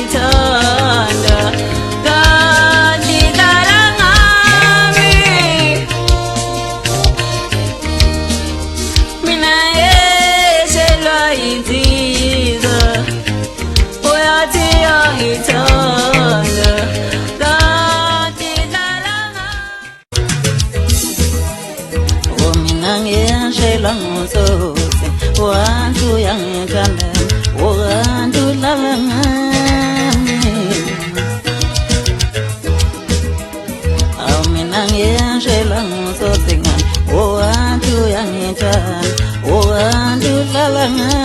uyangithanda kanti dlala ngami mina yeshelwa insizwa uyathi uyangithanda kanti dlala ngami mina ngishelwa ngusosi uyathi uyangithanda ukanti udlala ngami mina ngishelwa ngusosi ngani ukanti uyangithanda ukanti udlala ngami